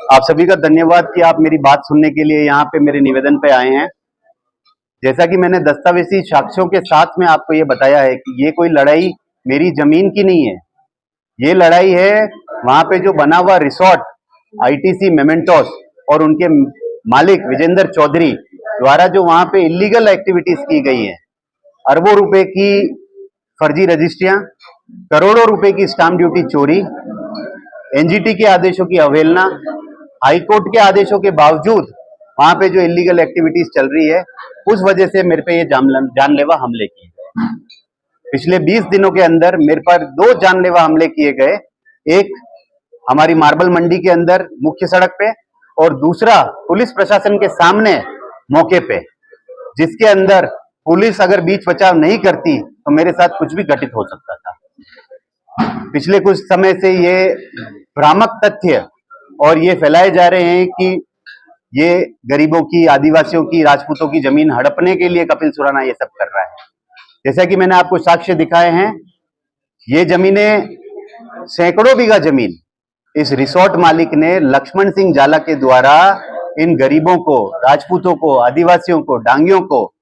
आप सभी का धन्यवाद कि आप मेरी बात सुनने के लिए यहाँ पे मेरे निवेदन पे आए हैं। जैसा कि मैंने दस्तावेजी साक्ष्यों के साथ में आपको ये बताया है कि ये कोई लड़ाई मेरी जमीन की नहीं है। ये लड़ाई है वहां पे जो बना हुआ रिसोर्ट आईटीसी मेमेंटोस और उनके मालिक विजेंद्र चौधरी द्वारा जो वहां पे इलीगल एक्टिविटीज की गई है। अरबों रुपए की फर्जी रजिस्ट्रियां, करोड़ों रुपए की स्टाम्प ड्यूटी चोरी, एनजीटी के आदेशों की अवहेलना, हाईकोर्ट के आदेशों के बावजूद वहां पे जो इलीगल एक्टिविटीज चल रही है, उस वजह से मेरे पे ये जानलेवा हमले किए गए। पिछले 20 दिनों के अंदर मेरे पर 2 जानलेवा हमले किए गए। एक हमारी मार्बल मंडी के अंदर मुख्य सड़क पे और दूसरा पुलिस प्रशासन के सामने मौके पे, जिसके अंदर पुलिस अगर बीच बचाव नहीं करती तो मेरे साथ कुछ भी घटित हो सकता था। पिछले कुछ समय से ये भ्रामक तथ्य और ये फैलाए जा रहे हैं कि ये गरीबों की, आदिवासियों की, राजपूतों की जमीन हड़पने के लिए कपिल सुराना ये सब कर रहा है। जैसा कि मैंने आपको साक्ष्य दिखाए हैं, ये जमीनें सैकड़ों बीघा जमीन इस रिसोर्ट मालिक ने लक्ष्मण सिंह जाला के द्वारा इन गरीबों को, राजपूतों को, आदिवासियों को, डांगियों को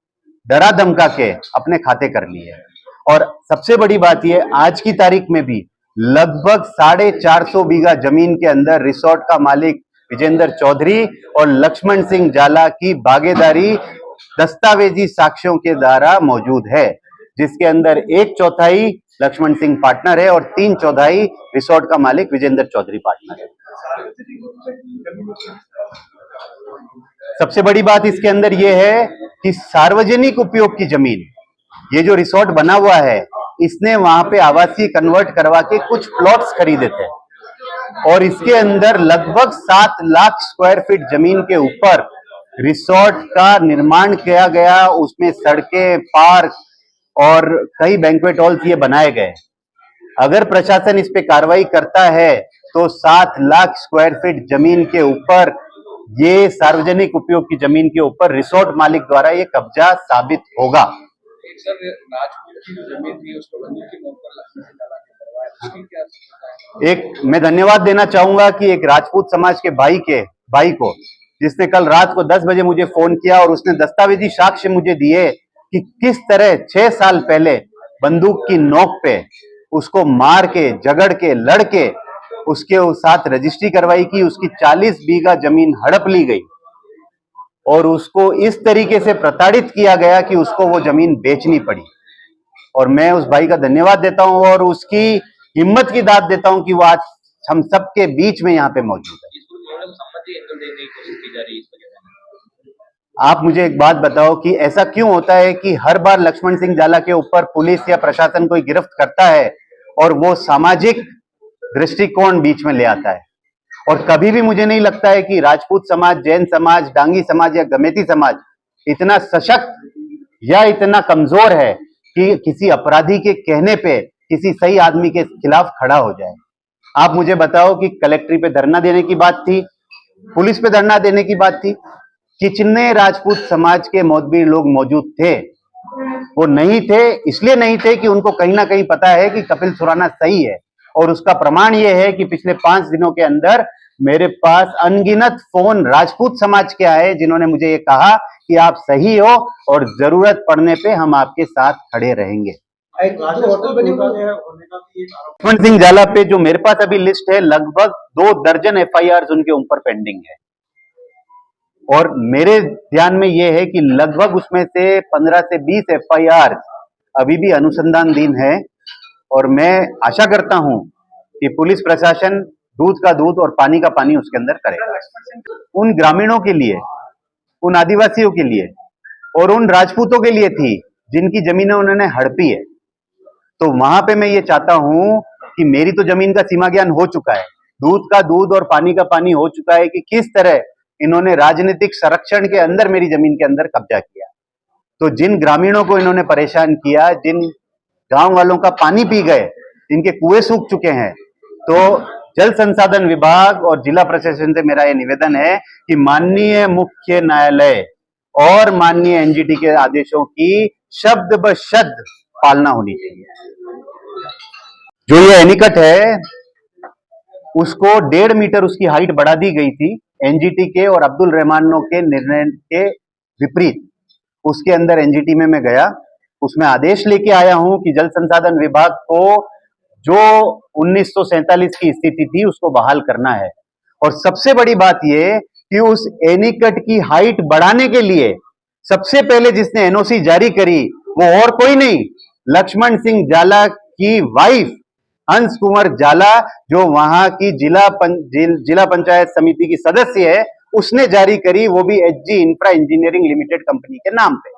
डरा धमका के अपने खाते कर लिए है। और सबसे बड़ी बात यह, आज की तारीख में भी लगभग 450 बीघा जमीन के अंदर रिसोर्ट का मालिक विजेंद्र चौधरी और लक्ष्मण सिंह जाला की भागीदारी दस्तावेजी साक्ष्यों के द्वारा मौजूद है, जिसके अंदर 1/4 लक्ष्मण सिंह पार्टनर है और 3/4 रिसोर्ट का मालिक विजेंद्र चौधरी पार्टनर है। सबसे बड़ी बात इसके अंदर यह है कि सार्वजनिक उपयोग की जमीन, ये जो रिसोर्ट बना हुआ है, इसने वहां पे आवासीय कन्वर्ट करवा के कुछ प्लॉट्स खरीदे थे और इसके अंदर लगभग 7 लाख स्क्वायर फीट जमीन के ऊपर रिसोर्ट का निर्माण किया गया। उसमें सड़कें, पार्क और कई बैंक्वेट हॉल्स ये बनाए गए। अगर प्रशासन इस पे कार्रवाई करता है तो 7 लाख स्क्वायर फीट जमीन के ऊपर, ये सार्वजनिक उपयोग की जमीन के ऊपर रिसोर्ट मालिक द्वारा ये कब्जा साबित होगा। एक मैं धन्यवाद देना चाहूंगा कि एक राजपूत समाज के भाई को, जिसने कल रात को 10 बजे मुझे फोन किया और उसने दस्तावेजी साक्ष्य मुझे दिए कि किस तरह 6 साल पहले बंदूक की नोक पे उसको मार के, झगड़ के, लड़के उसके साथ रजिस्ट्री करवाई की, उसकी 40 बीघा जमीन हड़प ली गई और उसको इस तरीके से प्रताड़ित किया गया कि उसको वो जमीन बेचनी पड़ी। और मैं उस भाई का धन्यवाद देता हूं और उसकी हिम्मत की दाद देता हूं कि वो आज हम सबके बीच में यहाँ पे मौजूद है। आप मुझे एक बात बताओ कि ऐसा क्यों होता है कि हर बार लक्ष्मण सिंह जाला के ऊपर पुलिस या प्रशासन कोई गिरफ्त करता है और वो सामाजिक दृष्टिकोण बीच में ले आता है, और कभी भी मुझे नहीं लगता है कि राजपूत समाज, जैन समाज, डांगी समाज या गमेती समाज इतना सशक्त या इतना कमजोर है कि किसी अपराधी के कहने पे किसी सही आदमी के खिलाफ खड़ा हो जाए। आप मुझे बताओ कि कलेक्ट्री पे धरना देने की बात थी, पुलिस पे धरना देने की बात थी, कितने राजपूत समाज के मोहतबर लोग मौजूद थे? वो नहीं थे, इसलिए नहीं थे कि उनको कहीं ना कहीं पता है कि कपिल सुराना सही है। और उसका प्रमाण यह है कि पिछले 5 दिनों के अंदर मेरे पास अनगिनत फोन राजपूत समाज के आए, जिन्होंने मुझे ये कहा कि आप सही हो और जरूरत पड़ने पे हम आपके साथ खड़े रहेंगे। लक्ष्मण सिंह जाला पे जो मेरे पास अभी लिस्ट है, लगभग 2 दर्जन एफआईआर उनके ऊपर पेंडिंग है और मेरे ध्यान में यह है कि लगभग उसमें से 15 से 20 एफआईआर अभी भी अनुसंधानाधीन है। और मैं आशा करता हूं कि पुलिस प्रशासन दूध का दूध और पानी का पानी उसके अंदर करेगा। उन ग्रामीणों के लिए, उन आदिवासियों के लिए और उन राजपूतों के लिए थी जिनकी जमीनें उन्होंने हड़पी है। तो वहां पे मैं ये चाहता हूं कि मेरी तो जमीन का सीमा ज्ञान हो चुका है, दूध का दूध और पानी का पानी हो चुका है कि किस तरह इन्होंने राजनीतिक संरक्षण के अंदर मेरी जमीन के अंदर कब्जा किया। तो जिन ग्रामीणों को इन्होंने परेशान किया, जिन गांव वालों का पानी पी गए, जिनके कुएं सूख चुके हैं, तो जल संसाधन विभाग और जिला प्रशासन से मेरा यह निवेदन है कि माननीय मुख्य न्यायालय और माननीय एनजीटी के आदेशों की शब्द ब शब्द पालना होनी चाहिए। जो ये एनीकट है, उसको 1.5 मीटर उसकी हाइट बढ़ा दी गई थी एनजीटी के और अब्दुल रहमानों के निर्णय के विपरीत। उसके अंदर एनजीटी में मैं गया, उसमें आदेश लेके आया हूं कि जल संसाधन विभाग को जो 1947 की स्थिति थी उसको बहाल करना है। और सबसे बड़ी बात यह कि उस एनीकट की हाइट बढ़ाने के लिए सबसे पहले जिसने एनओसी जारी करी वो और कोई नहीं, लक्ष्मण सिंह झाला की वाइफ हंस कुंवर झाला, जो वहां की जिला पंचायत समिति की सदस्य है, उसने जारी करी, वो भी Hg infra engineering limited company के नाम पे।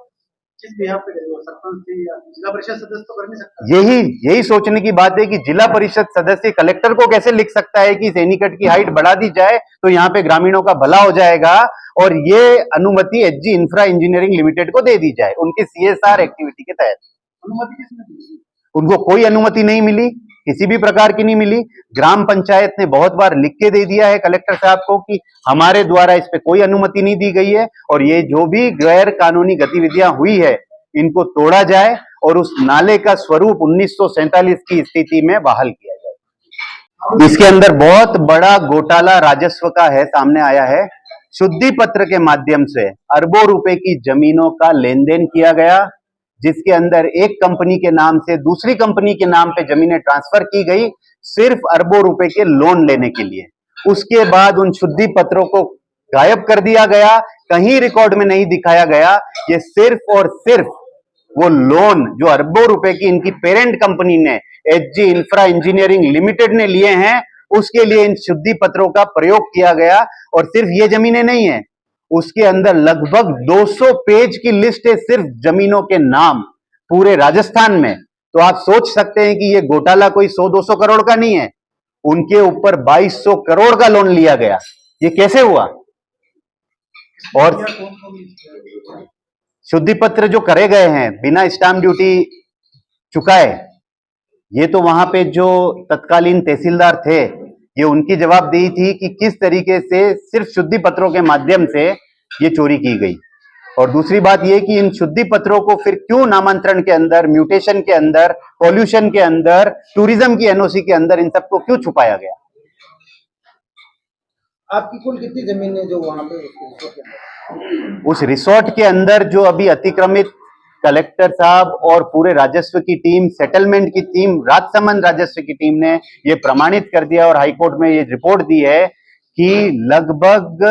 सरपंच या जिला परिषद सदस्य तो कर नहीं सकता। यही सोचने की बात है कि जिला परिषद सदस्य कलेक्टर को कैसे लिख सकता है कि एनीकट की हाइट बढ़ा दी जाए तो यहाँ पे ग्रामीणों का भला हो जाएगा, और ये अनुमति एचजी इंफ्रा इंजीनियरिंग लिमिटेड को दे दी जाए उनकी सीएसआर एक्टिविटी के तहत। अनुमति किसने दी? उनको कोई अनुमति नहीं मिली, किसी भी प्रकार की नहीं मिली। ग्राम पंचायत ने बहुत बार लिख के दे दिया है कलेक्टर साहब को कि हमारे द्वारा इस पे कोई अनुमति नहीं दी गई है, और ये जो भी गैर कानूनी गतिविधियां हुई है इनको तोड़ा जाए और उस नाले का स्वरूप 1947 की स्थिति में बहाल किया जाए। इसके अंदर बहुत बड़ा घोटाला राजस्व का है, सामने आया है। शुद्धि पत्र के माध्यम से अरबों रुपए की जमीनों का लेन देन किया गया, जिसके अंदर एक कंपनी के नाम से दूसरी कंपनी के नाम पे जमीनें ट्रांसफर की गई सिर्फ अरबों रुपए के लोन लेने के लिए। उसके बाद उन शुद्धि पत्रों को गायब कर दिया गया, कहीं रिकॉर्ड में नहीं दिखाया गया। ये सिर्फ और सिर्फ वो लोन जो अरबों रुपए की इनकी पेरेंट कंपनी ने एचजी इंफ्रा इंजीनियरिंग लिमिटेड ने लिए हैं, उसके लिए इन शुद्धि पत्रों का प्रयोग किया गया। और सिर्फ ये जमीनें नहीं है, उसके अंदर लगभग 200 पेज की लिस्ट है सिर्फ जमीनों के नाम पूरे राजस्थान में। तो आप सोच सकते हैं कि ये घोटाला कोई 100-200 करोड़ का नहीं है, उनके ऊपर 2200 करोड़ का लोन लिया गया। ये कैसे हुआ? और शुद्धि पत्र जो करे गए हैं बिना स्टाम्प ड्यूटी चुकाए, ये तो वहां पे जो तत्कालीन तहसीलदार थे ये उनकी जवाबदेही थी कि किस तरीके से सिर्फ शुद्धि पत्रों के माध्यम से ये चोरी की गई। और दूसरी बात ये कि इन शुद्धि पत्रों को फिर क्यों नामांतरण के अंदर, म्यूटेशन के अंदर, पॉल्यूशन के अंदर, टूरिज्म की एनओसी के अंदर इन सबको क्यों छुपाया गया? आपकी कुल कितनी जमीन है जो वहां पे उस रिसोर्ट के अंदर जो अभी अतिक्रमित कलेक्टर साहब और पूरे राजस्व की टीम, सेटलमेंट की टीम, राजसमंद राजस्व की टीम ने ये प्रमाणित कर दिया और हाईकोर्ट में ये रिपोर्ट दी है कि लगभग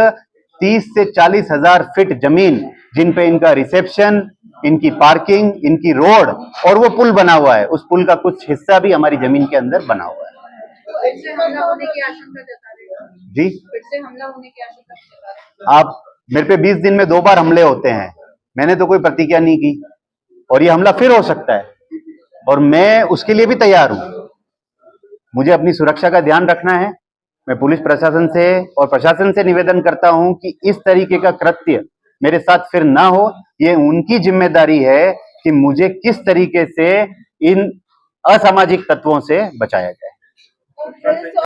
30 से 40 हजार फीट जमीन जिन पे इनका रिसेप्शन, इनकी पार्किंग, इनकी रोड और वो पुल बना हुआ है, उस पुल का कुछ हिस्सा भी हमारी जमीन के अंदर बना हुआ है। जी, फिर से हमला होने की आशंका। आप मेरे पे 20 दिन में 2 बार हमले होते हैं, मैंने तो कोई प्रतिक्रिया नहीं की, और ये हमला फिर हो सकता है और मैं उसके लिए भी तैयार हूं। मुझे अपनी सुरक्षा का ध्यान रखना है। मैं पुलिस प्रशासन से और प्रशासन से निवेदन करता हूं कि इस तरीके का कृत्य मेरे साथ फिर ना हो। ये उनकी जिम्मेदारी है कि मुझे किस तरीके से इन असामाजिक तत्वों से बचाया जाए।